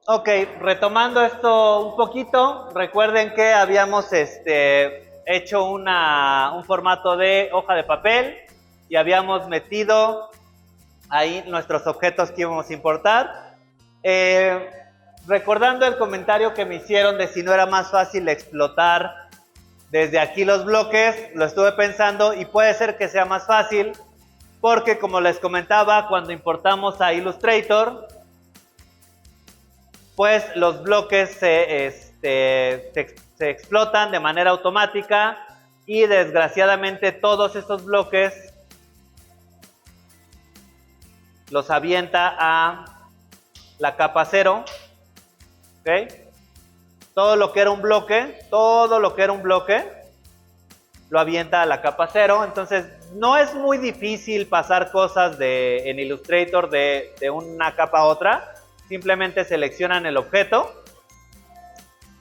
Ok, retomando esto un poquito, recuerden que habíamos hecho un formato de hoja de papel y habíamos metido ahí nuestros objetos que íbamos a importar. Eh, Recordando el comentario que me hicieron de si no era más fácil explotar desde aquí los bloques, lo estuve pensando y puede ser que sea más fácil porque, como les comentaba, cuando importamos a Illustrator, pues los bloques se explotan de manera automática y desgraciadamente todos estos bloques los avienta a la capa 0. ¿Okay? Todo lo que era un bloque lo avienta a la capa 0. Entonces no es muy difícil pasar cosas en Illustrator de una capa a otra. Simplemente seleccionan el objeto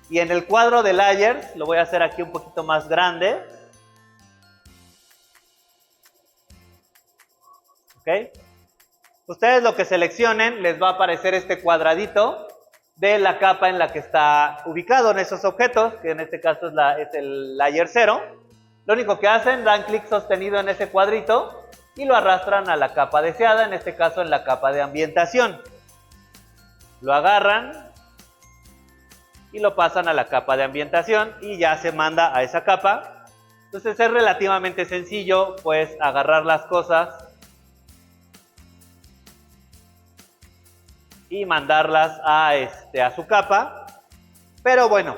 y en el cuadro de layers, lo voy a hacer aquí un poquito más grande. ¿Ok? Ustedes lo que seleccionen les va a aparecer este cuadradito de la capa en la que está ubicado en esos objetos, que en este caso es el layer 0. Lo único que hacen, dan clic sostenido en ese cuadrito y lo arrastran a la capa deseada, en este caso en la capa de ambientación. Lo agarran y lo pasan a la capa de ambientación y ya se manda a esa capa. Entonces es relativamente sencillo pues agarrar las cosas y mandarlas a su capa, pero bueno,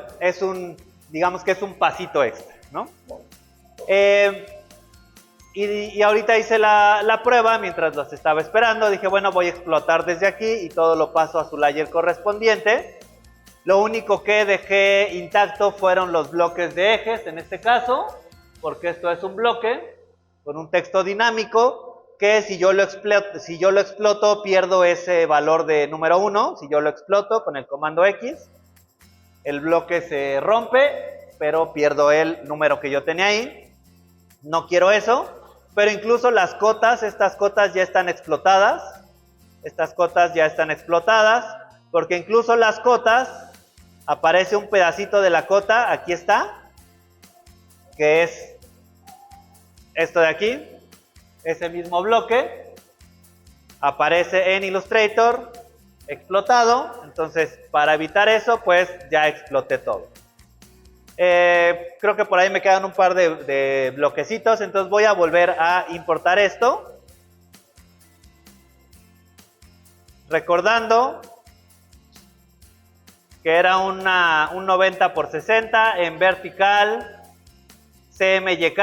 digamos que es un pasito extra, ¿no? Y ahorita hice la prueba mientras los estaba esperando, dije bueno, voy a explotar desde aquí y todo lo paso a su layer correspondiente. Lo único que dejé intacto fueron los bloques de ejes en este caso, porque esto es un bloque con un texto dinámico que si yo lo exploto pierdo ese valor de número 1. Si yo lo exploto con el comando X, el bloque se rompe, pero pierdo el número que yo tenía ahí. No quiero eso, pero incluso las cotas, estas cotas ya están explotadas. Porque incluso las cotas, aparece un pedacito de la cota, aquí está, que es esto de aquí. Ese mismo bloque aparece en Illustrator explotado. Entonces para evitar eso pues ya exploté todo. Creo que por ahí me quedan un par de bloquecitos, entonces voy a volver a importar esto, recordando que era un 90 por 60 en vertical CMYK.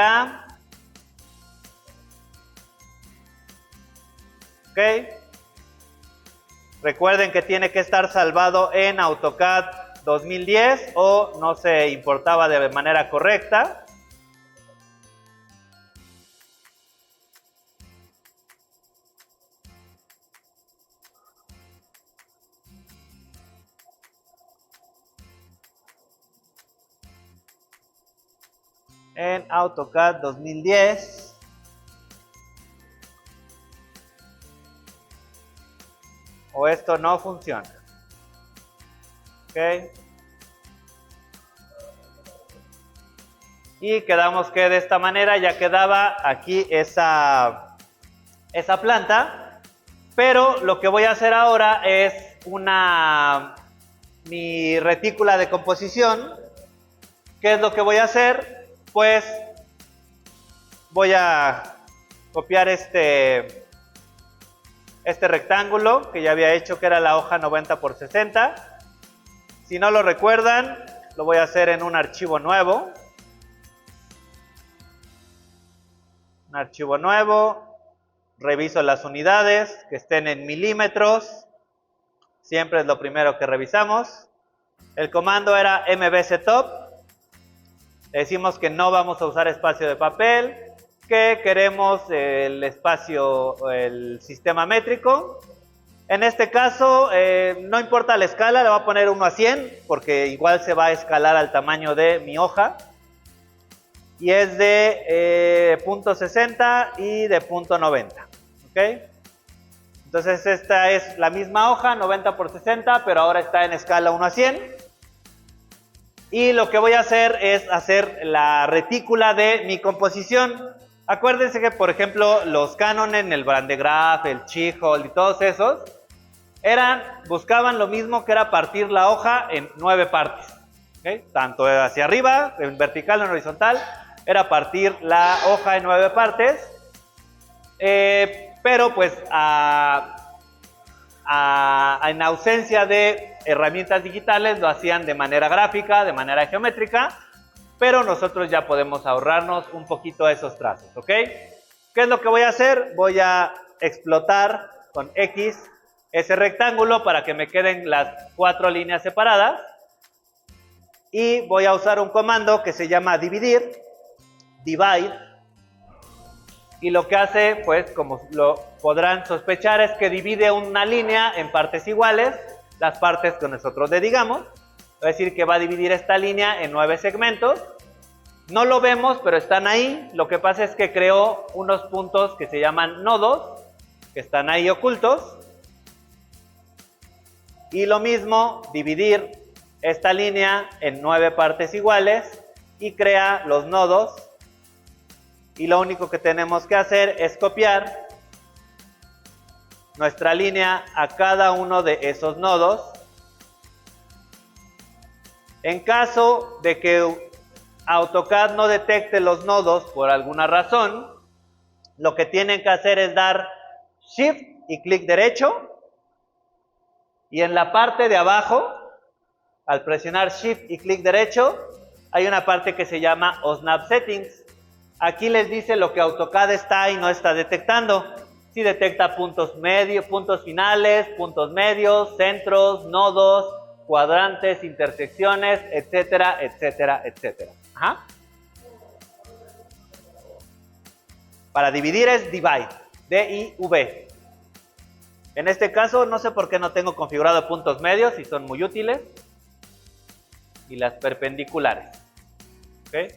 Ok, recuerden que tiene que estar salvado en AutoCAD 2010 o no se importaba de manera correcta. En AutoCAD 2010. O esto no funciona. Ok. Y quedamos que de esta manera ya quedaba aquí esa planta. Pero lo que voy a hacer ahora es mi retícula de composición. ¿Qué es lo que voy a hacer? Pues voy a copiar este rectángulo que ya había hecho, que era la hoja 90 por 60. Si no lo recuerdan, lo voy a hacer en un archivo nuevo. Reviso las unidades que estén en milímetros. Siempre es lo primero que revisamos. El comando era mbctop. Le decimos que no vamos a usar espacio de papel, que queremos el espacio, el sistema métrico. En este caso, no importa la escala, le voy a poner 1 a 100, porque igual se va a escalar al tamaño de mi hoja. Y es de .60 y de .90. ¿Ok? Entonces esta es la misma hoja, 90 por 60, pero ahora está en escala 1 a 100. Y lo que voy a hacer es hacer la retícula de mi composición. Acuérdense que, por ejemplo, los cánones, el Van de Graaff, el Chichol y todos esos, buscaban lo mismo, que era partir la hoja en 9 partes. ¿Okay? Tanto hacia arriba, en vertical o en horizontal, era partir la hoja en 9 partes. Pero pues en ausencia de herramientas digitales lo hacían de manera gráfica, de manera geométrica, pero nosotros ya podemos ahorrarnos un poquito esos trazos, ¿ok? ¿Qué es lo que voy a hacer? Voy a explotar con X ese rectángulo para que me queden las 4 líneas separadas, y voy a usar un comando que se llama dividir, divide, y lo que hace, pues, como lo podrán sospechar, es que divide una línea en partes iguales, las partes que nosotros le digamos. Es decir, que va a dividir esta línea en 9 segmentos. No lo vemos, pero están ahí. Lo que pasa es que creó unos puntos que se llaman nodos, que están ahí ocultos. Y lo mismo, dividir esta línea en 9 partes iguales y crea los nodos. Y lo único que tenemos que hacer es copiar nuestra línea a cada uno de esos nodos. En caso de que AutoCAD no detecte los nodos por alguna razón, lo que tienen que hacer es dar Shift y clic derecho, y en la parte de abajo, al presionar Shift y clic derecho, hay una parte que se llama OSNAP Settings. Aquí les dice lo que AutoCAD está y no está detectando. Si detecta puntos medios, puntos finales, puntos medios, centros, nodos, cuadrantes, intersecciones, etcétera, etcétera, etcétera. Ajá. Para dividir es divide, D-I-V. En este caso, no sé por qué no tengo configurado puntos medios y son muy útiles. Y las perpendiculares. ¿Ok?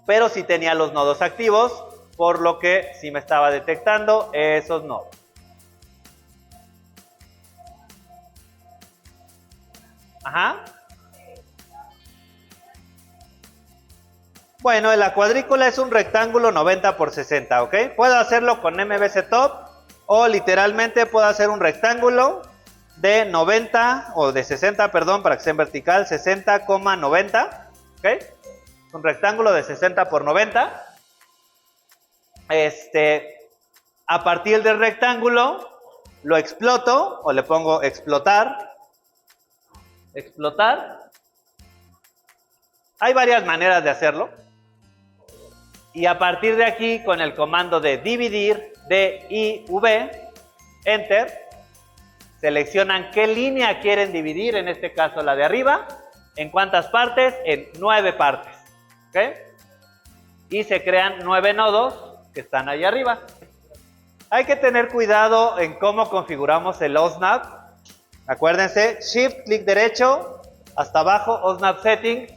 Pero sí tenía los nodos activos, por lo que sí me estaba detectando esos nodos. Ajá. Bueno, la cuadrícula es un rectángulo 90 por 60, ¿ok? Puedo hacerlo con MVC Top, o literalmente puedo hacer un rectángulo de 90, o de 60, perdón, para que sea en vertical, 60,90, ¿ok? Un rectángulo de 60 por 90. A partir del rectángulo lo exploto, o le pongo explotar. Explotar. Hay varias maneras de hacerlo. Y a partir de aquí, con el comando de dividir, D-I-V, Enter, seleccionan qué línea quieren dividir, en este caso la de arriba. ¿En cuántas partes? En 9 partes. ¿Ok? Y se crean 9 nodos que están ahí arriba. Hay que tener cuidado en cómo configuramos el OSNAP. Acuérdense, Shift, clic derecho, hasta abajo, OSNAP Setting.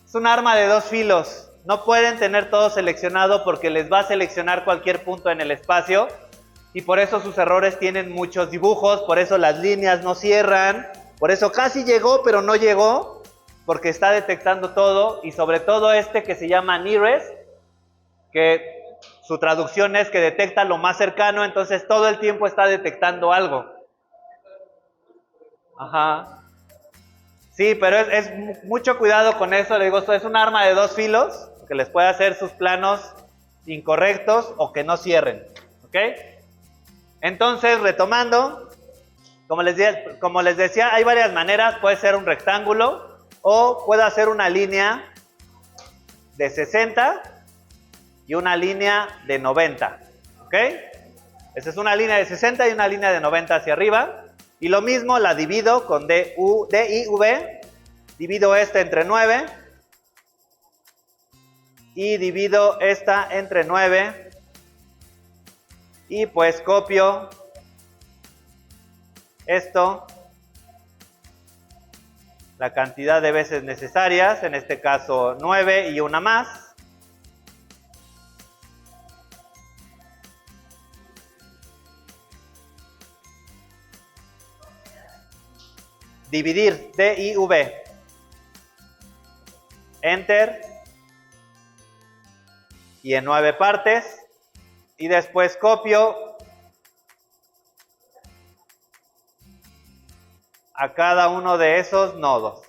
Es un arma de 2 filos. No pueden tener todo seleccionado porque les va a seleccionar cualquier punto en el espacio. Y por eso sus errores tienen muchos dibujos, por eso las líneas no cierran, por eso casi llegó pero no llegó, porque está detectando todo, y sobre todo que se llama Nearest, que su traducción es que detecta lo más cercano, entonces todo el tiempo está detectando algo. Ajá. Sí, pero es mucho cuidado con eso, le digo, esto es un arma de 2 filos, que les puede hacer sus planos incorrectos o que no cierren, ¿ok? Entonces, retomando, como les decía, hay varias maneras, puede ser un rectángulo o puedo hacer una línea de 60 y una línea de 90, ¿ok? Esa es una línea de 60 y una línea de 90 hacia arriba. Y lo mismo la divido con D-I-V, divido esta entre 9 y divido esta entre 9 y pues copio esto la cantidad de veces necesarias, en este caso 9 y una más. dividir, D-I-V. Enter. Y en 9 partes. Y después copio a cada uno de esos nodos.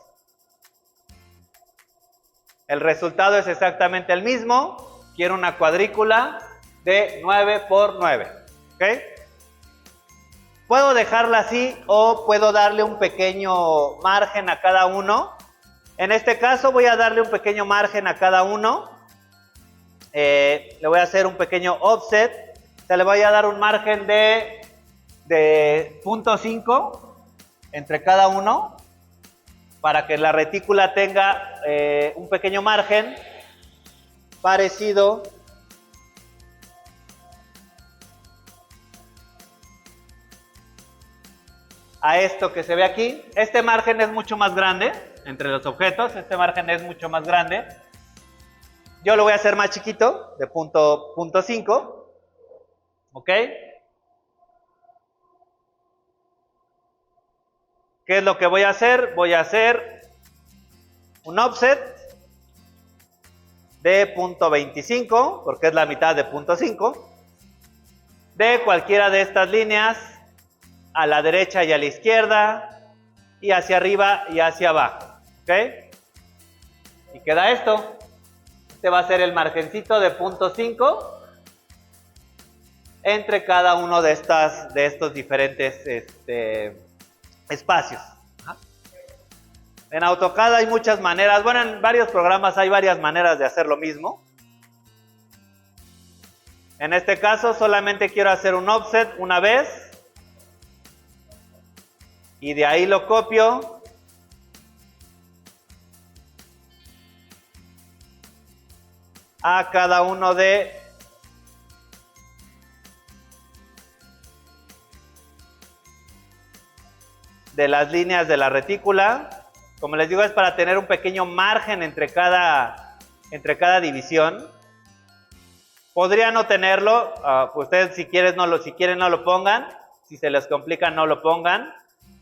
El resultado es exactamente el mismo. Quiero una cuadrícula de 9 por 9. ¿Ok? Puedo dejarla así o puedo darle un pequeño margen a cada uno. En este caso voy a darle un pequeño margen a cada uno. Le voy a hacer un pequeño offset. O sea, le voy a dar un margen de 0.5 entre cada uno para que la retícula tenga un pequeño margen parecido a esto que se ve aquí. Este margen es mucho más grande entre los objetos. Este margen es mucho más grande. Yo lo voy a hacer más chiquito, de 0.5. ¿Ok? ¿Qué es lo que voy a hacer? Voy a hacer un offset de 0.25, porque es la mitad de 0.5, de cualquiera de estas líneas, a la derecha y a la izquierda, y hacia arriba y hacia abajo. ¿Ok? Y queda esto. Este va a ser el margencito de 0.5 entre cada uno de estos diferentes espacios. En AutoCAD hay muchas maneras. Bueno, en varios programas hay varias maneras de hacer lo mismo. En este caso solamente quiero hacer un offset una vez. Y de ahí lo copio. A cada uno de las líneas de la retícula. Como les digo, es para tener un pequeño margen entre cada división. Podría no tenerlo. Ustedes si quieren no lo pongan. Si se les complica no lo pongan.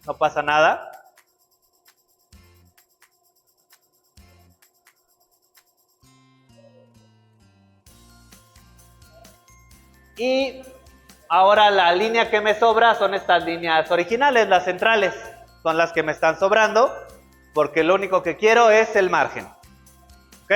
No pasa nada. Y ahora la línea que me sobra son estas líneas originales, las centrales. Son las que me están sobrando, porque lo único que quiero es el margen. ¿Ok?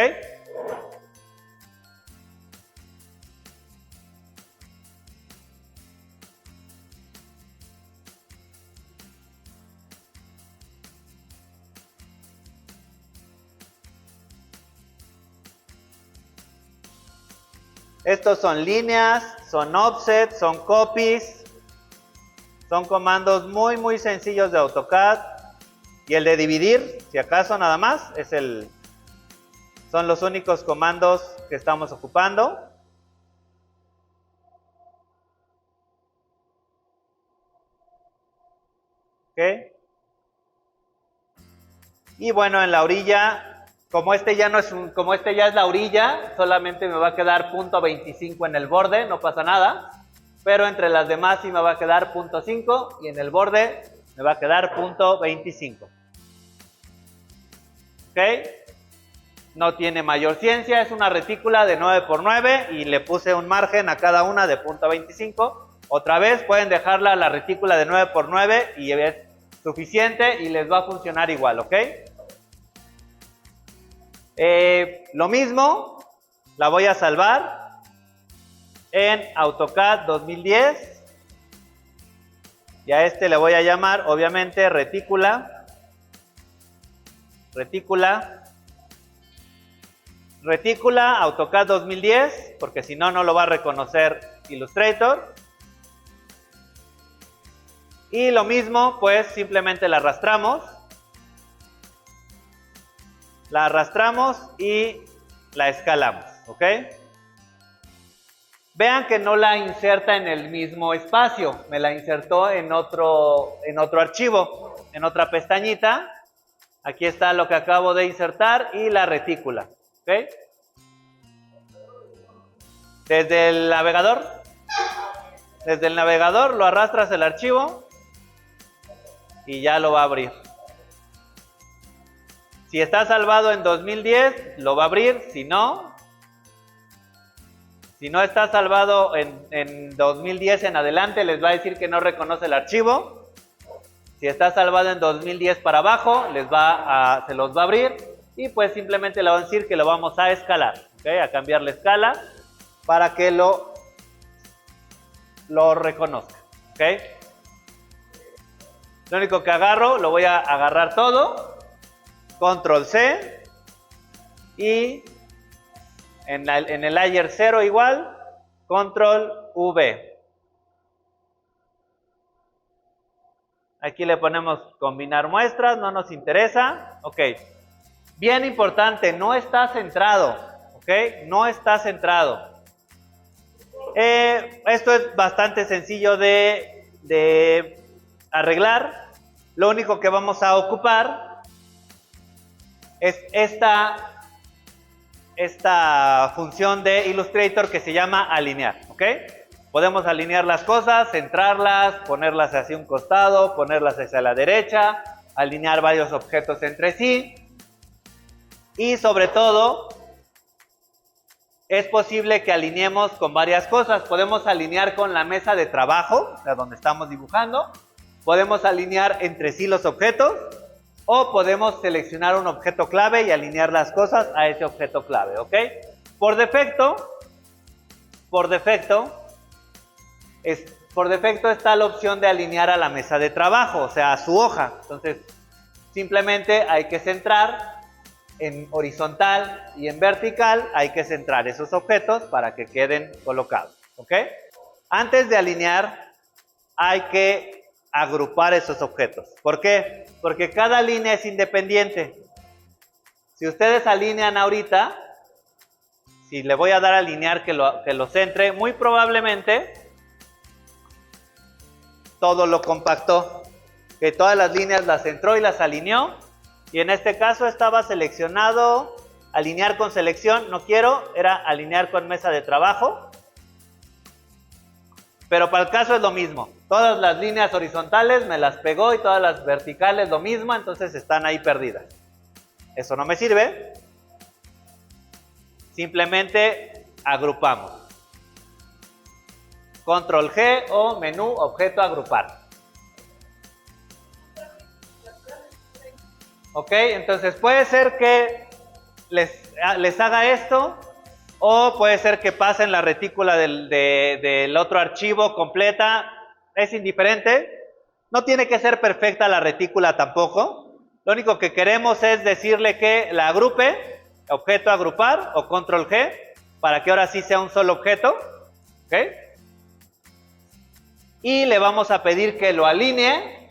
Estos son líneas, son offsets, son copies. Son comandos muy sencillos de AutoCAD. Y el de dividir, si acaso nada más, son los únicos comandos que estamos ocupando. ¿Ok? Y bueno, en la orilla, como este ya es la orilla, solamente me va a quedar 0.25 en el borde, no pasa nada. Pero entre las demás sí me va a quedar 0.5 y en el borde me va a quedar 0.25. ¿Ok? No tiene mayor ciencia, es una retícula de 9 por 9 y le puse un margen a cada una de 0.25. Otra vez pueden dejarla la retícula de 9 por 9 y es suficiente y les va a funcionar igual, ¿ok? Lo mismo, la voy a salvar en AutoCAD 2010 y a este le voy a llamar obviamente retícula AutoCAD 2010, porque si no, no lo va a reconocer Illustrator. Y lo mismo, pues simplemente la arrastramos y la escalamos, ¿ok? Vean que no la inserta en el mismo espacio, me la insertó en otro archivo, en otra pestañita. Aquí está lo que acabo de insertar y la retícula, ¿ok? Desde el navegador lo arrastras el archivo y ya lo va a abrir. Si está salvado en 2010, lo va a abrir. Si no está salvado en 2010 en adelante, les va a decir que no reconoce el archivo. Si está salvado en 2010 para abajo, se los va a abrir. Y pues simplemente le van a decir que lo vamos a escalar, ¿okay? A cambiar la escala para que lo reconozca, ¿okay? Lo único que agarro, lo voy a agarrar todo, control C, y en el layer 0 igual, control V. Aquí le ponemos combinar muestras, no nos interesa, ok. Bien importante, no está centrado, ok, no está centrado. Esto es bastante sencillo de arreglar. Lo único que vamos a ocupar es esta función de Illustrator que se llama alinear, ¿ok? Podemos alinear las cosas, centrarlas, ponerlas hacia un costado, ponerlas hacia la derecha, alinear varios objetos entre sí. Y sobre todo, es posible que alineemos con varias cosas. Podemos alinear con la mesa de trabajo, o sea, donde estamos dibujando. Podemos alinear entre sí los objetos. O podemos seleccionar un objeto clave y alinear las cosas a ese objeto clave, ¿ok? Por defecto está la opción de alinear a la mesa de trabajo, o sea, a su hoja. Entonces, simplemente hay que centrar en horizontal y en vertical, hay que centrar esos objetos para que queden colocados, ¿ok? Antes de alinear, hay que agrupar esos objetos. ¿Por qué? Porque cada línea es independiente. Si ustedes alinean ahorita, si le voy a dar a alinear que lo centre, muy probablemente todo lo compactó, que todas las líneas las centró y las alineó. Y en este caso estaba seleccionado, alinear con selección, no quiero, era alinear con mesa de trabajo. Pero para el caso es lo mismo, todas las líneas horizontales me las pegó y todas las verticales lo mismo, entonces están ahí perdidas. Eso no me sirve. Simplemente agrupamos. Control G o menú objeto agrupar. Ok, entonces puede ser que les haga esto, o puede ser que pasen la retícula del otro archivo completa. Es indiferente. No tiene que ser perfecta la retícula tampoco. Lo único que queremos es decirle que la agrupe, objeto agrupar o control G, para que ahora sí sea un solo objeto. ¿Ok? Y le vamos a pedir que lo alinee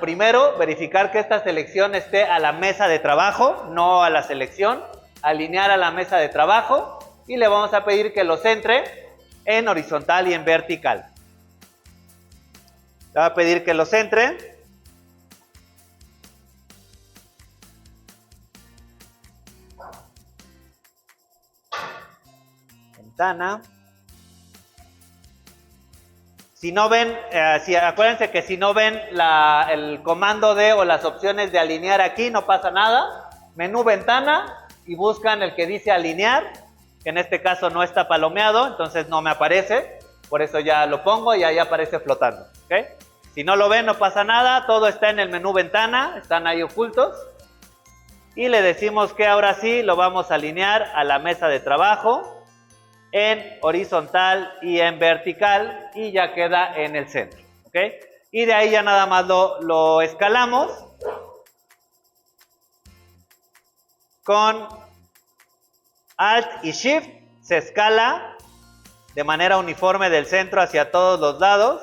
primero, verificar que esta selección esté a la mesa de trabajo, no a la selección. Alinear a la mesa de trabajo y le vamos a pedir que lo centre en horizontal y en vertical. Le va a pedir que lo centre. Ventana. Si no ven, acuérdense que si no ven el comando de o las opciones de alinear aquí, no pasa nada. Menú ventana y buscan el que dice alinear, que en este caso no está palomeado, entonces no me aparece. Por eso ya lo pongo y ahí aparece flotando. ¿Okay? Si no lo ven, no pasa nada, todo está en el menú ventana, están ahí ocultos. Y le decimos que ahora sí lo vamos a alinear a la mesa de trabajo en horizontal y en vertical y ya queda en el centro. ¿Okay? Y de ahí ya nada más lo escalamos con Alt y Shift. Se escala de manera uniforme del centro hacia todos los lados.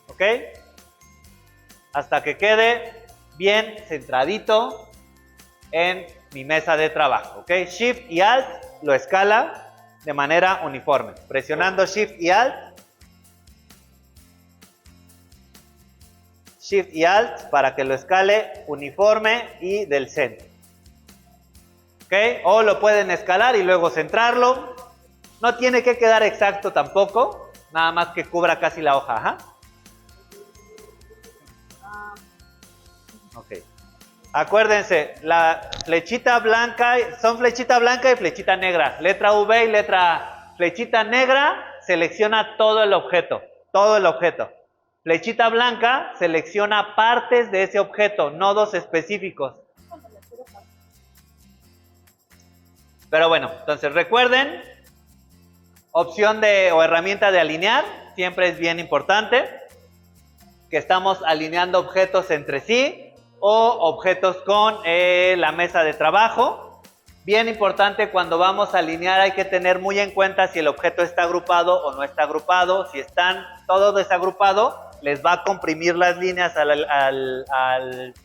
¿Ok? Hasta que quede bien centradito en mi mesa de trabajo. ¿Ok? Shift y Alt lo escala de manera uniforme. Presionando Shift y Alt. Shift y Alt para que lo escale uniforme y del centro. ¿Ok? O lo pueden escalar y luego centrarlo. No tiene que quedar exacto tampoco. Nada más que cubra casi la hoja. Ajá. Ok. Acuérdense, la flechita blanca, son flechita blanca y flechita negra. Letra V y letra A. Flechita negra selecciona todo el objeto, todo el objeto. Flechita blanca selecciona partes de ese objeto, nodos específicos. Pero bueno, entonces recuerden, opción de o herramienta de alinear, siempre es bien importante, que estamos alineando objetos entre sí o objetos con la mesa de trabajo. Bien importante, cuando vamos a alinear hay que tener muy en cuenta si el objeto está agrupado o no está agrupado. Si están todo desagrupado, les va a comprimir las líneas al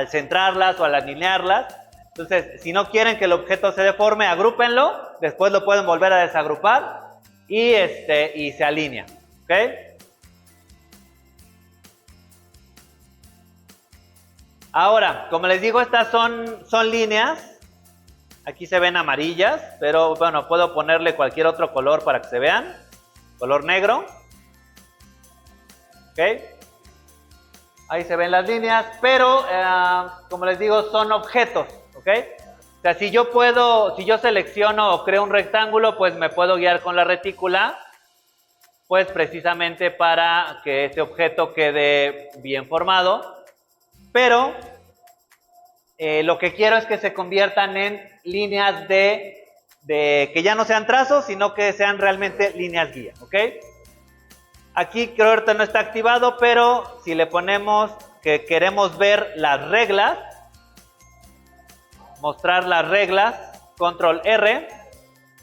centrarlas o al alinearlas. Entonces, si no quieren que el objeto se deforme, agrúpenlo, después lo pueden volver a desagrupar y se alinea, ¿ok? Ahora, como les digo, estas son líneas. Aquí se ven amarillas, pero bueno, puedo ponerle cualquier otro color para que se vean. Color negro. ¿Ok? Ahí se ven las líneas, pero como les digo, son objetos. ¿Ok? O sea, si yo selecciono o creo un rectángulo, pues me puedo guiar con la retícula, pues precisamente para que ese objeto quede bien formado. Pero lo que quiero es que se conviertan en líneas que ya no sean trazos, sino que sean realmente líneas guía, ¿ok? Aquí creo que ahorita no está activado, pero si le ponemos que queremos ver las reglas, mostrar las reglas, control R,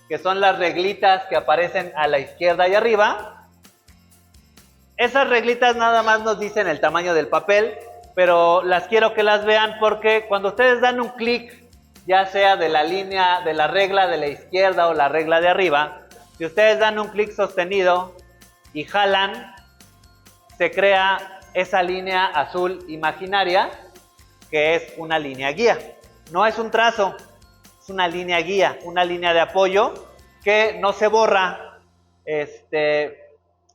que son las reglitas que aparecen a la izquierda y arriba. Esas reglitas nada más nos dicen el tamaño del papel, pero las quiero que las vean porque cuando ustedes dan un clic, ya sea de la línea, de la regla de la izquierda o la regla de arriba, si ustedes dan un clic sostenido y jalan, se crea esa línea azul imaginaria, que es una línea guía. No es un trazo, es una línea guía, una línea de apoyo que no se borra.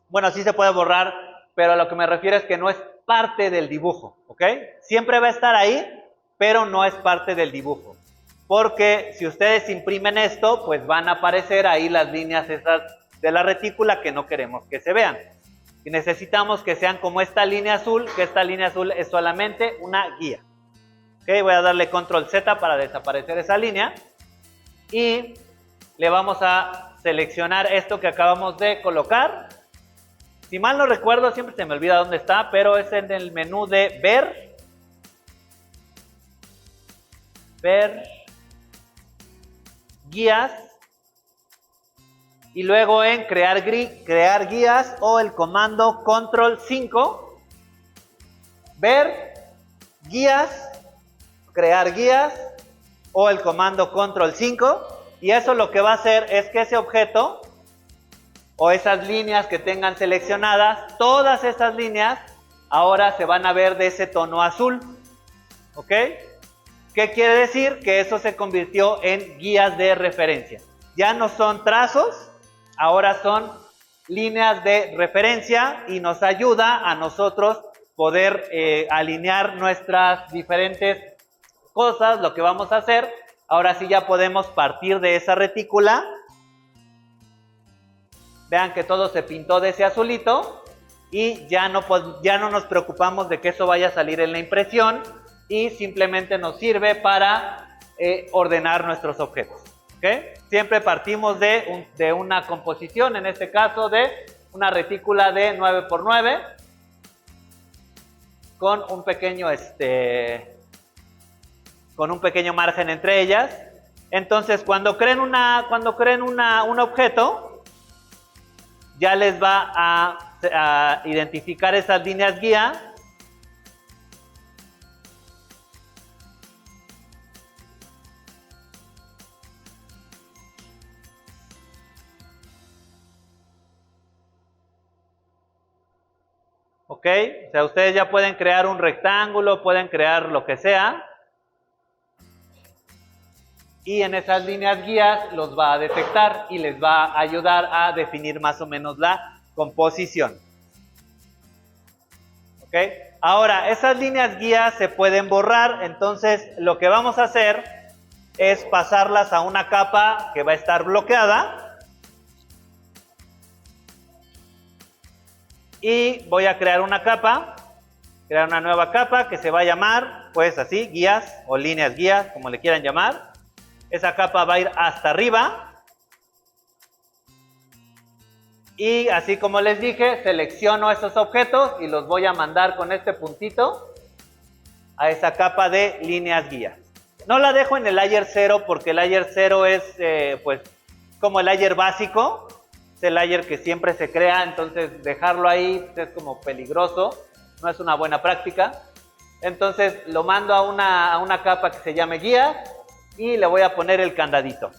Bueno, sí se puede borrar, pero a lo que me refiero es que no es parte del dibujo, ¿ok? Siempre va a estar ahí, pero no es parte del dibujo. Porque si ustedes imprimen esto, pues van a aparecer ahí las líneas esas de la retícula que no queremos que se vean. Y necesitamos que sean como esta línea azul, que esta línea azul es solamente una guía. ¿Ok? Voy a darle control Z para desaparecer esa línea. Y le vamos a seleccionar esto que acabamos de colocar. Si mal no recuerdo, siempre se me olvida dónde está, pero es en el menú de ver guías, y luego en crear guías o el comando control 5, ver guías, crear guías o el comando control 5, y eso lo que va a hacer es que ese objeto o esas líneas que tengan seleccionadas, todas esas líneas ahora se van a ver de ese tono azul. ¿Ok? ¿Qué quiere decir? Que eso se convirtió en guías de referencia. Ya no son trazos, ahora son líneas de referencia y nos ayuda a nosotros poder alinear nuestras diferentes cosas, lo que vamos a hacer. Ahora sí ya podemos partir de esa retícula. Vean que todo se pintó de ese azulito y ya no nos preocupamos de que eso vaya a salir en la impresión y simplemente nos sirve para ordenar nuestros objetos. ¿Okay? Siempre partimos de una composición, en este caso de una retícula de 9×9 con un pequeño margen entre ellas. Entonces, cuando creen un objeto, ya les va a identificar esas líneas guía. ¿Ok? O sea, ustedes ya pueden crear un rectángulo, pueden crear lo que sea. Y en esas líneas guías los va a detectar y les va a ayudar a definir más o menos la composición. ¿Ok? Ahora, esas líneas guías se pueden borrar, entonces lo que vamos a hacer es pasarlas a una capa que va a estar bloqueada. Y voy a crear una capa, crear una nueva capa que se va a llamar, pues así, guías o líneas guías, como le quieran llamar. Esa capa va a ir hasta arriba. Y así como les dije, selecciono esos objetos y los voy a mandar con este puntito a esa capa de líneas guías. No la dejo en el layer 0 porque el layer 0 es pues como el layer básico. Es el layer que siempre se crea, entonces dejarlo ahí es como peligroso, no es una buena práctica. Entonces lo mando a una capa que se llame guías y le voy a poner el candadito.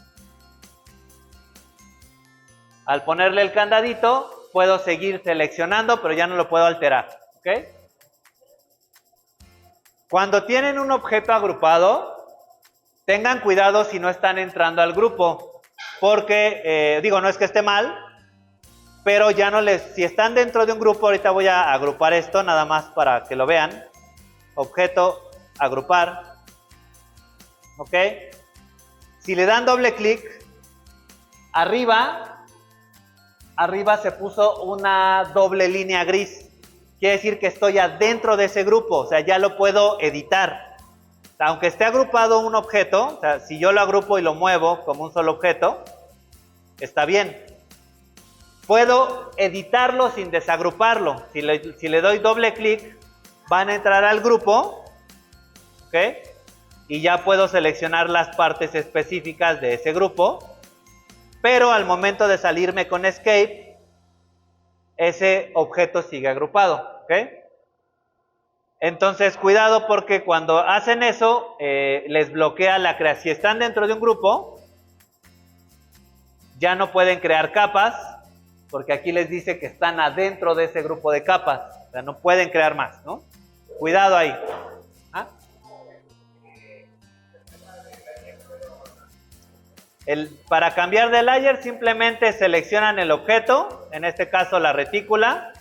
Al ponerle el candadito, puedo seguir seleccionando, pero ya no lo puedo alterar, ¿ok? Cuando tienen un objeto agrupado, tengan cuidado si no están entrando al grupo, porque, digo, no es que esté mal, pero ya no les, si están dentro de un grupo, ahorita voy a agrupar esto, nada más para que lo vean. Objeto, agrupar, ¿ok? Si le dan doble clic, arriba se puso una doble línea gris. Quiere decir que estoy adentro de ese grupo, o sea, ya lo puedo editar. O sea, aunque esté agrupado un objeto, o sea, si yo lo agrupo y lo muevo como un solo objeto, está bien. Puedo editarlo sin desagruparlo. Si le doy doble clic, van a entrar al grupo, ¿ok? Y ya puedo seleccionar las partes específicas de ese grupo. Pero al momento de salirme con Escape, ese objeto sigue agrupado, ¿ok? Entonces, cuidado porque cuando hacen eso, les bloquea la creación. Si están dentro de un grupo, ya no pueden crear capas, porque aquí les dice que están adentro de ese grupo de capas. O sea, no pueden crear más, ¿no? Cuidado ahí. ¿Ah? Para cambiar de layer simplemente seleccionan el objeto, en este caso la retícula.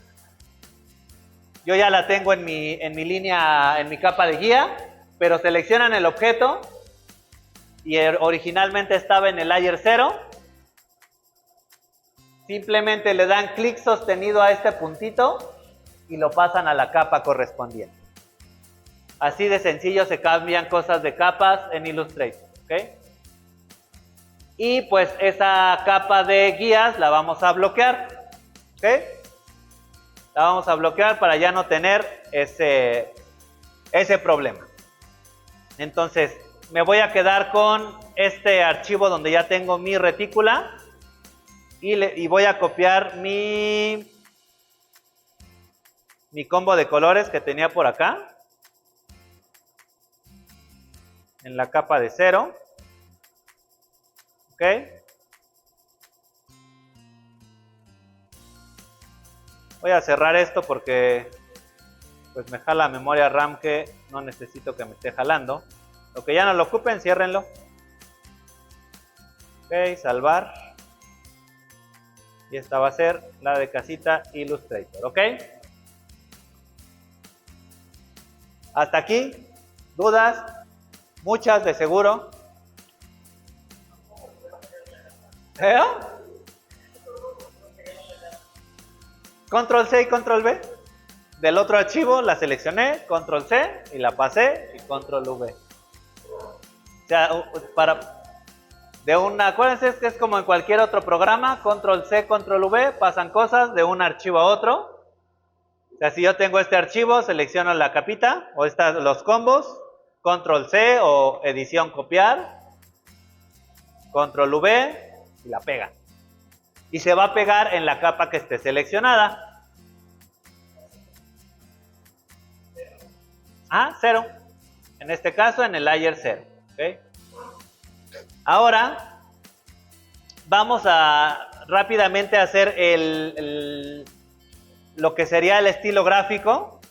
Yo ya la tengo en mi línea, en mi capa de guía, pero seleccionan el objeto y originalmente estaba en el layer 0. Simplemente le dan clic sostenido a este puntito y lo pasan a la capa correspondiente. Así de sencillo se cambian cosas de capas en Illustrator, ¿ok? Y pues esa capa de guías la vamos a bloquear, ¿ok? La vamos a bloquear para ya no tener ese problema. Entonces, me voy a quedar con este archivo donde ya tengo mi retícula y voy a copiar mi combo de colores que tenía por acá en la capa de 0. ¿Ok? Voy a cerrar esto porque pues me jala memoria RAM que no necesito que me esté jalando. Lo que ya no lo ocupen, ciérrenlo. Ok, salvar. Y esta va a ser la de casita Illustrator, ¿ok? Hasta aquí, dudas, muchas de seguro. ¿Eh? Control C y Control V. Del otro archivo la seleccioné, Control C y la pasé y Control V. O sea, acuérdense que es como en cualquier otro programa, Control C, Control V, pasan cosas de un archivo a otro. O sea, si yo tengo este archivo, selecciono la capita o los combos, Control C o edición copiar, Control V y la pega. Y se va a pegar en la capa que esté seleccionada. 0. En este caso, en el layer 0. ¿Okay? Ahora, vamos a rápidamente hacer lo que sería el estilo gráfico.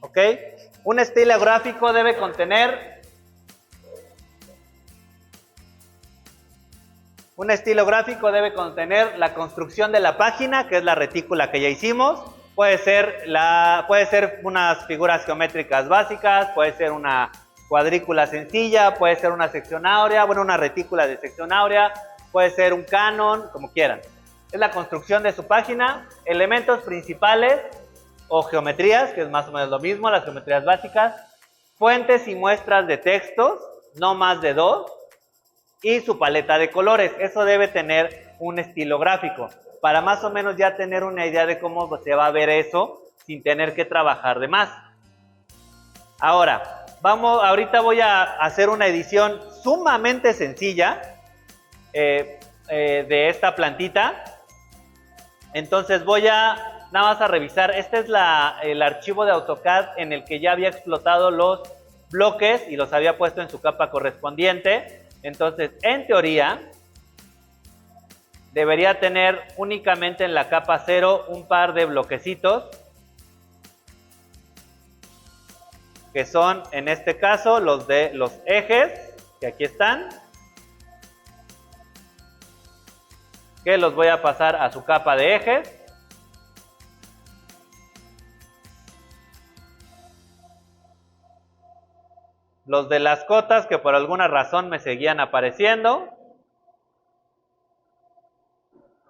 ¿Ok? Un estilo gráfico debe contener Un estilo gráfico debe contener la construcción de la página, que es la retícula que ya hicimos. Puede ser unas figuras geométricas básicas, puede ser una cuadrícula sencilla, puede ser una sección áurea, bueno, una retícula de sección áurea, puede ser un canon, como quieran. Es la construcción de su página, elementos principales o geometrías, que es más o menos lo mismo, las geometrías básicas, fuentes y muestras de textos, no más de 2, y su paleta de colores. Eso debe tener un estilo gráfico, para más o menos ya tener una idea de cómo se va a ver eso, sin tener que trabajar de más. Ahora, ahorita voy a hacer una edición sumamente sencilla de esta plantita. Entonces voy a nada más a revisar. Este es el archivo de AutoCAD en el que ya había explotado los bloques y los había puesto en su capa correspondiente. Entonces, en teoría, debería tener únicamente en la capa 0 un par de bloquecitos, que son, en este caso, los de los ejes, que aquí están, que los voy a pasar a su capa de ejes. Los de las cotas, que por alguna razón me seguían apareciendo,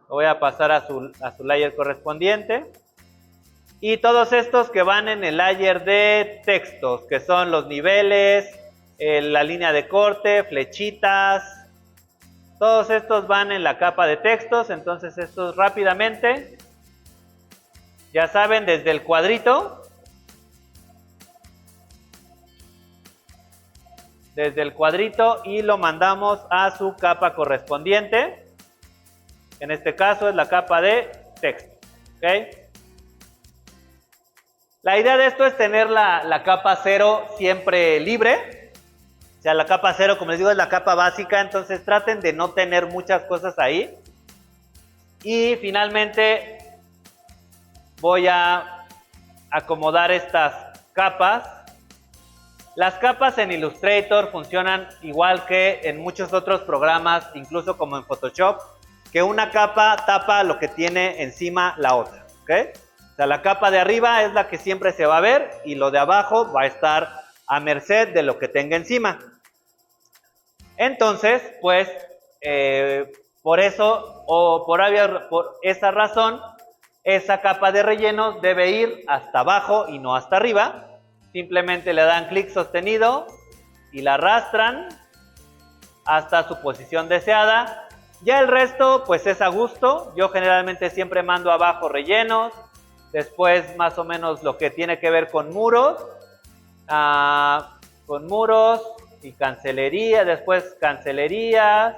lo voy a pasar a su layer correspondiente. Y todos estos que van en el layer de textos, que son los niveles, la línea de corte, flechitas, todos estos van en la capa de textos. Entonces estos rápidamente, ya saben, desde el cuadrito, y lo mandamos a su capa correspondiente. En este caso es la capa de texto. ¿Okay? La idea de esto es tener la capa 0 siempre libre. O sea, la capa 0, como les digo, es la capa básica. Entonces traten de no tener muchas cosas ahí. Y finalmente voy a acomodar estas capas. Las capas en Illustrator funcionan igual que en muchos otros programas, incluso como en Photoshop, que una capa tapa lo que tiene encima la otra. ¿Okay? O sea, la capa de arriba es la que siempre se va a ver y lo de abajo va a estar a merced de lo que tenga encima. Entonces, pues, por eso o por esa razón, esa capa de relleno debe ir hasta abajo y no hasta arriba. Simplemente le dan clic sostenido y la arrastran hasta su posición deseada. Ya el resto pues es a gusto. Yo generalmente siempre mando abajo rellenos, después más o menos lo que tiene que ver con muros y cancelería, después cancelerías.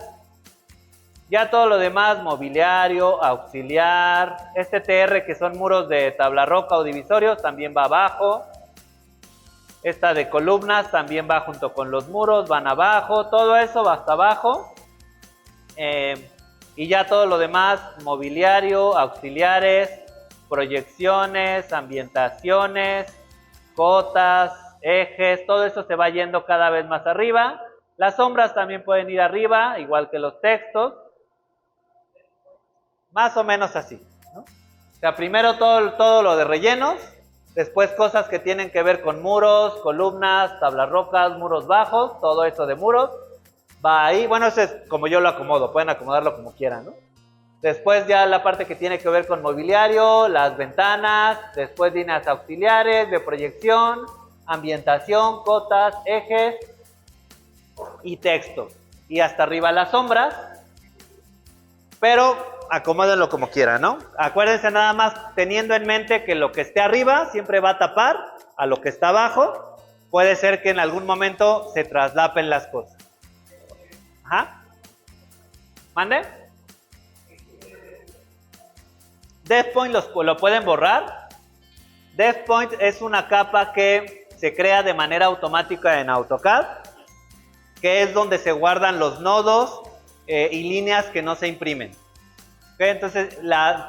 Ya todo lo demás, mobiliario, auxiliar, TR que son muros de tabla roca o divisorios, también va abajo. Esta de columnas también va junto con los muros, van abajo, todo eso va hasta abajo. Y ya todo lo demás, mobiliario, auxiliares, proyecciones, ambientaciones, cotas, ejes, todo eso se va yendo cada vez más arriba. Las sombras también pueden ir arriba, igual que los textos. Más o menos así, ¿no? O sea, primero todo lo de rellenos. Después cosas que tienen que ver con muros, columnas, tablas rocas, muros bajos, todo eso de muros va ahí. Bueno, eso es como yo lo acomodo, pueden acomodarlo como quieran, ¿no? Después ya la parte que tiene que ver con mobiliario, las ventanas, después líneas auxiliares de proyección, ambientación, cotas, ejes y texto. Y hasta arriba las sombras, pero acomódenlo como quieran, ¿no? Acuérdense nada más teniendo en mente que lo que esté arriba siempre va a tapar a lo que está abajo. Puede ser que en algún momento se traslapen las cosas. Ajá. ¿Mande? Death Point lo pueden borrar. Death Point es una capa que se crea de manera automática en AutoCAD, que es donde se guardan los nodos y líneas que no se imprimen. Okay, entonces,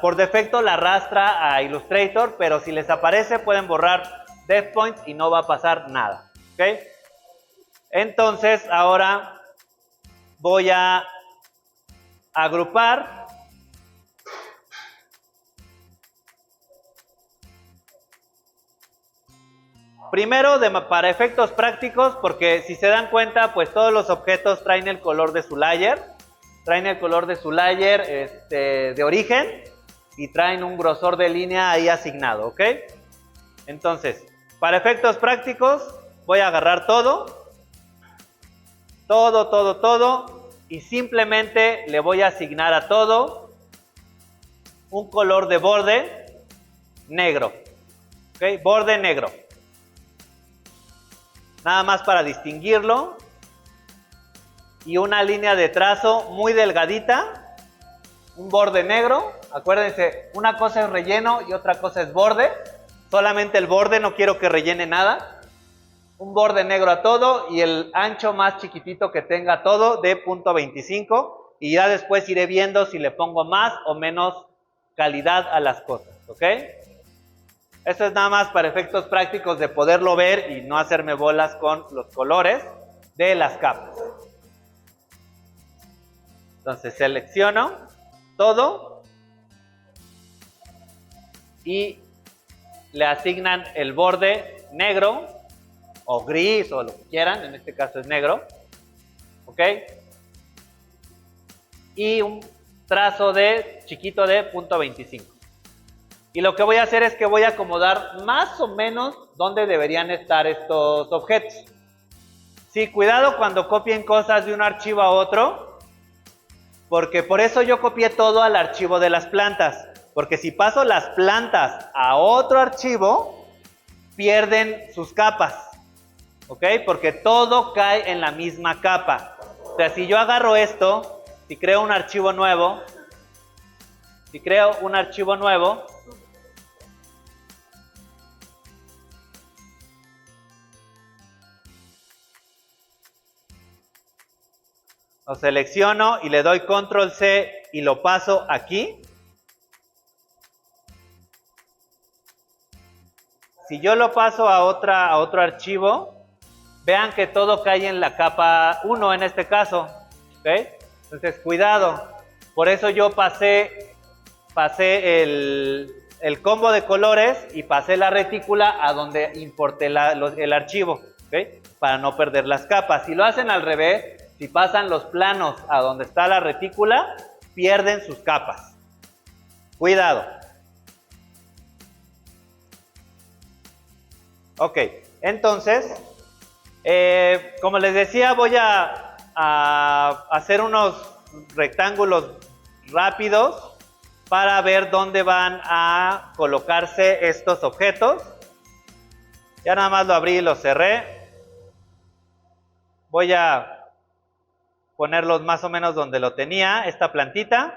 por defecto la arrastra a Illustrator, pero si les aparece pueden borrar Death Point y no va a pasar nada. ¿Okay? Entonces, ahora voy a agrupar primero para efectos prácticos, porque si se dan cuenta, pues todos los objetos traen el color de su layer, de origen y traen un grosor de línea ahí asignado, ¿ok? Entonces, para efectos prácticos voy a agarrar todo, y simplemente le voy a asignar a todo un color de borde negro, ¿ok? Borde negro. Nada más para distinguirlo. Y una línea de trazo muy delgadita, un borde negro. Acuérdense, una cosa es relleno y otra cosa es borde. Solamente el borde, no quiero que rellene nada. Un borde negro a todo y el ancho más chiquitito que tenga todo de .25. Y ya después iré viendo si le pongo más o menos calidad a las cosas, ¿ok? Esto es nada más para efectos prácticos de poderlo ver y no hacerme bolas con los colores de las capas. Entonces selecciono todo y le asignan el borde negro o gris o lo que quieran, en este caso es negro, ¿ok? Y un trazo chiquito de .25. Y lo que voy a hacer es que voy a acomodar más o menos dónde deberían estar estos objetos. Sí, cuidado cuando copien cosas de un archivo a otro, porque por eso yo copié todo al archivo de las plantas. Porque si paso las plantas a otro archivo, pierden sus capas, ¿ok? Porque todo cae en la misma capa. O sea, si yo agarro esto, si creo un archivo nuevo, lo selecciono y le doy control C y lo paso aquí. Si yo lo paso a otro archivo, vean que todo cae en la capa 1 en este caso, ¿ok? Entonces cuidado, por eso yo pasé el combo de colores y pasé la retícula a donde importé el archivo, ¿ok? Para no perder las capas. Si lo hacen al revés, si pasan los planos a donde está la retícula, pierden sus capas. Cuidado. Ok, entonces, como les decía, voy a hacer unos rectángulos rápidos para ver dónde van a colocarse estos objetos. Ya nada más lo abrí y lo cerré. Voy a ponerlos más o menos donde lo tenía, esta plantita.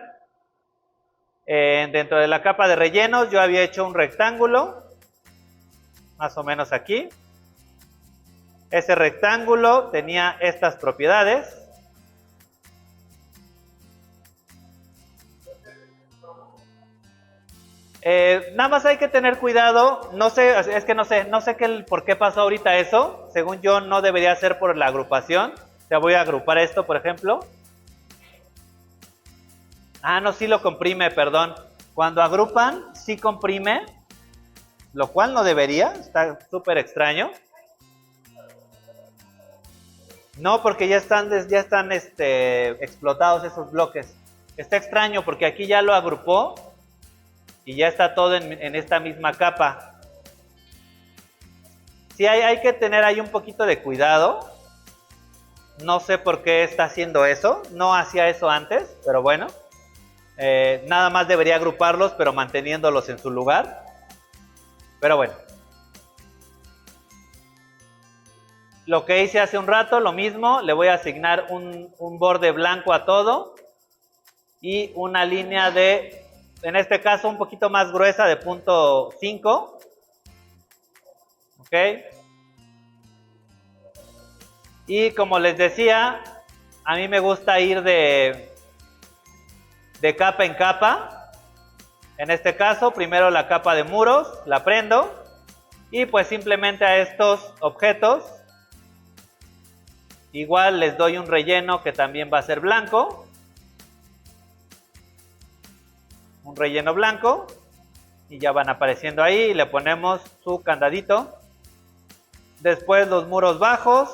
Dentro de la capa de rellenos yo había hecho un rectángulo, más o menos aquí. Ese rectángulo tenía estas propiedades. Nada más hay que tener cuidado, no sé, es que no sé por qué pasó ahorita eso. Según yo no debería ser por la agrupación. O sea, voy a agrupar esto, por ejemplo. Ah, no, sí lo comprime, perdón. Cuando agrupan, sí comprime, lo cual no debería, está súper extraño. No, porque ya están explotados esos bloques. Está extraño porque aquí ya lo agrupó y ya está todo en esta misma capa. Sí, hay que tener ahí un poquito de cuidado. No sé por qué está haciendo eso. No hacía eso antes, pero bueno. Nada más debería agruparlos, pero manteniéndolos en su lugar. Pero bueno. Lo que hice hace un rato, lo mismo. Le voy a asignar un borde blanco a todo. Y una línea en este caso, un poquito más gruesa de .5. ¿Ok? Y como les decía, a mí me gusta ir de capa en capa. En este caso, primero la capa de muros, la prendo. Y pues simplemente a estos objetos, igual les doy un relleno que también va a ser blanco. un relleno blanco. Y ya van apareciendo ahí y le ponemos su candadito. Después los muros bajos.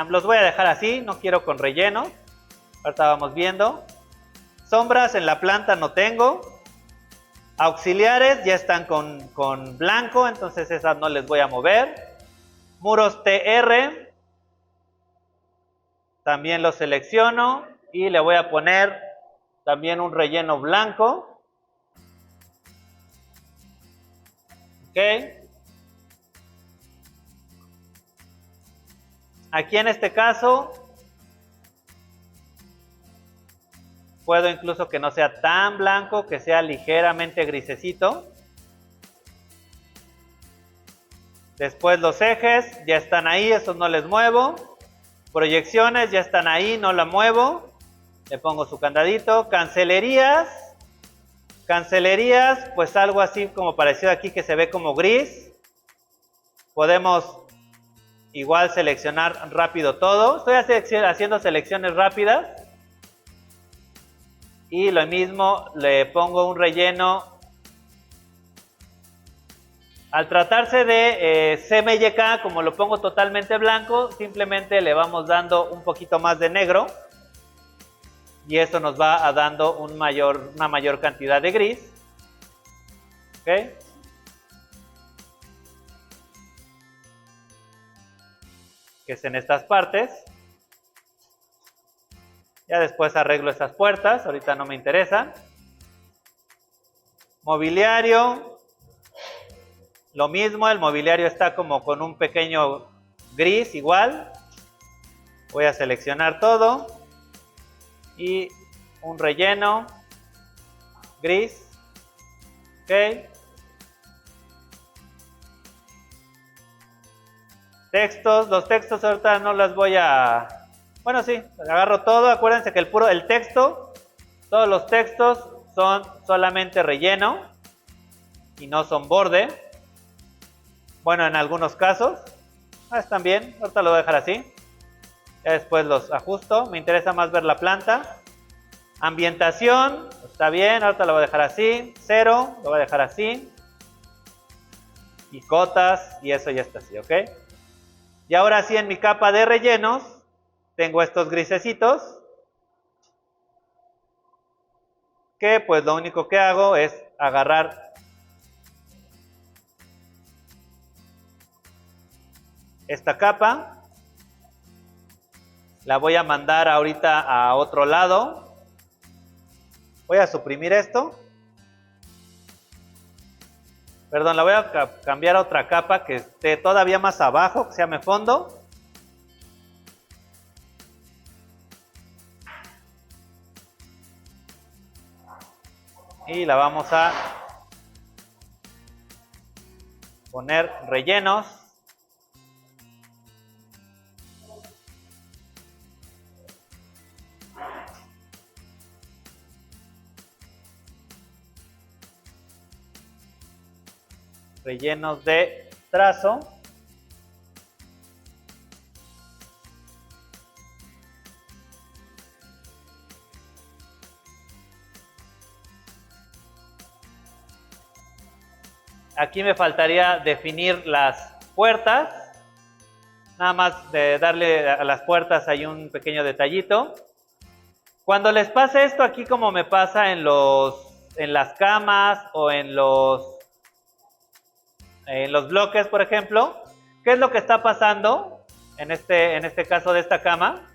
Los voy a dejar así, no quiero con relleno. Ahorita vamos viendo. Sombras en la planta no tengo. Auxiliares ya están con blanco, entonces esas no les voy a mover. Muros TR. También los selecciono y le voy a poner también un relleno blanco. Ok. Aquí en este caso puedo incluso que no sea tan blanco, que sea ligeramente grisecito. Después los ejes ya están ahí, esos no les muevo. Proyecciones ya están ahí, no la muevo. Le pongo su candadito. Cancelerías. Cancelerías, pues algo así como parecido aquí que se ve como gris. Podemos igual seleccionar rápido todo. Estoy haciendo selecciones rápidas. Y lo mismo, le pongo un relleno. Al tratarse de CMYK, como lo pongo totalmente blanco, simplemente le vamos dando un poquito más de negro. Y eso nos va a dando una mayor cantidad de gris. ¿Ok? Que es en estas partes. Ya después arreglo esas puertas, ahorita no me interesa. Mobiliario. Lo mismo, el mobiliario está como con un pequeño gris igual. Voy a seleccionar todo. Y un relleno gris. Ok. Textos, los textos ahorita no las voy a... Bueno, sí, agarro todo. Acuérdense que el texto, todos los textos son solamente relleno y no son borde. Bueno, en algunos casos. Están bien, ahorita lo voy a dejar así. Ya después los ajusto. Me interesa más ver la planta. Ambientación, está bien, ahorita lo voy a dejar así. 0, lo voy a dejar así. Y cotas, y eso ya está así, ¿ok? Y ahora sí, en mi capa de rellenos, tengo estos grisecitos. Que pues lo único que hago es agarrar esta capa. La voy a mandar ahorita a otro lado. Voy a suprimir esto. Perdón, la voy a cambiar a otra capa que esté todavía más abajo, que se llame fondo. Y la vamos a poner rellenos. Rellenos de trazo. Aquí me faltaría definir las puertas. Nada más de darle a las puertas hay un pequeño detallito. Cuando les pase esto aquí como me pasa en las camas o en los bloques, por ejemplo, ¿qué es lo que está pasando en este caso de esta cama?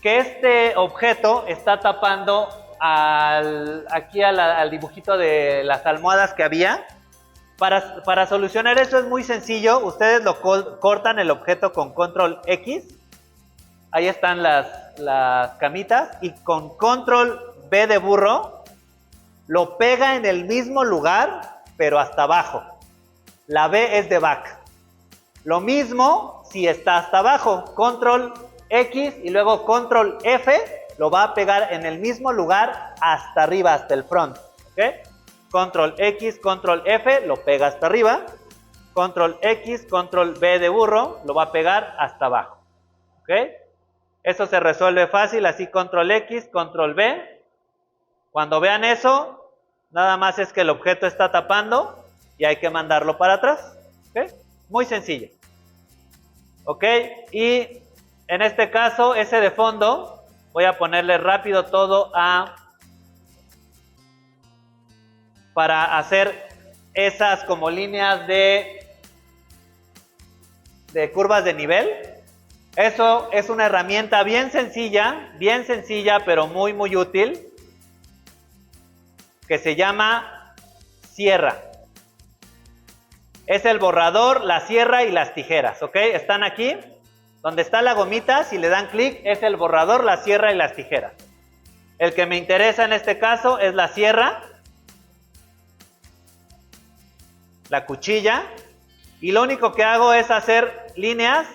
Que este objeto está tapando aquí al dibujito de las almohadas que había. Para solucionar eso es muy sencillo. Ustedes lo cortan el objeto con control X. Ahí están las camitas. Y con control B de burro lo pega en el mismo lugar, pero hasta abajo. La B es de back. Lo mismo si está hasta abajo. Control X y luego control F lo va a pegar en el mismo lugar hasta arriba, hasta el front. ¿Ok? Control X, control F lo pega hasta arriba. Control X, control B de burro lo va a pegar hasta abajo. ¿Ok? Eso se resuelve fácil, así control X, control B. Cuando vean eso, nada más es que el objeto está tapando y hay que mandarlo para atrás. ¿Ok? Muy sencillo. ¿Ok? Y en este caso, ese de fondo, voy a ponerle rápido todo para hacer esas como líneas de curvas de nivel. Eso es una herramienta bien sencilla, pero muy, muy útil, que se llama sierra. Es el borrador, la sierra y las tijeras, ¿ok? Están aquí, donde está la gomita, si le dan clic, es el borrador, la sierra y las tijeras. El que me interesa en este caso es la sierra, la cuchilla, y lo único que hago es hacer líneas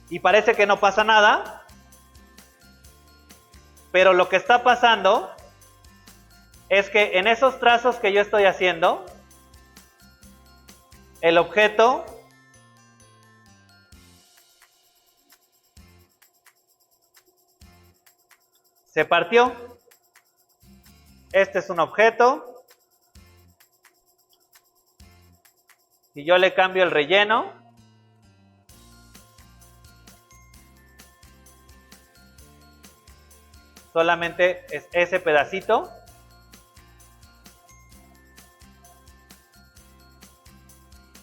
y parece que no pasa nada, pero lo que está pasando es que en esos trazos que yo estoy haciendo, el objeto se partió. Este es un objeto. Si yo le cambio el relleno, solamente es ese pedacito.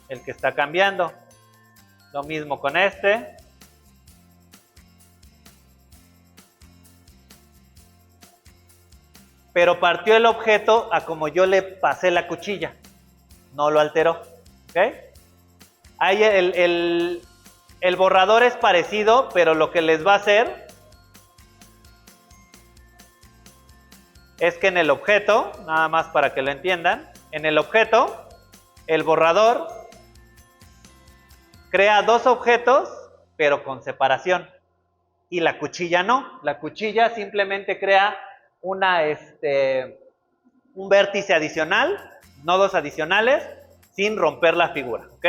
El que está cambiando. Lo mismo con este. Pero partió el objeto a como yo le pasé la cuchilla. No lo alteró. ¿Ok? Ahí el borrador es parecido, pero lo que les va a hacer es que en el objeto, nada más para que lo entiendan, en el objeto, el borrador crea dos objetos, pero con separación. Y la cuchilla no. La cuchilla simplemente crea un vértice adicional, nodos adicionales, sin romper la figura. ¿Ok?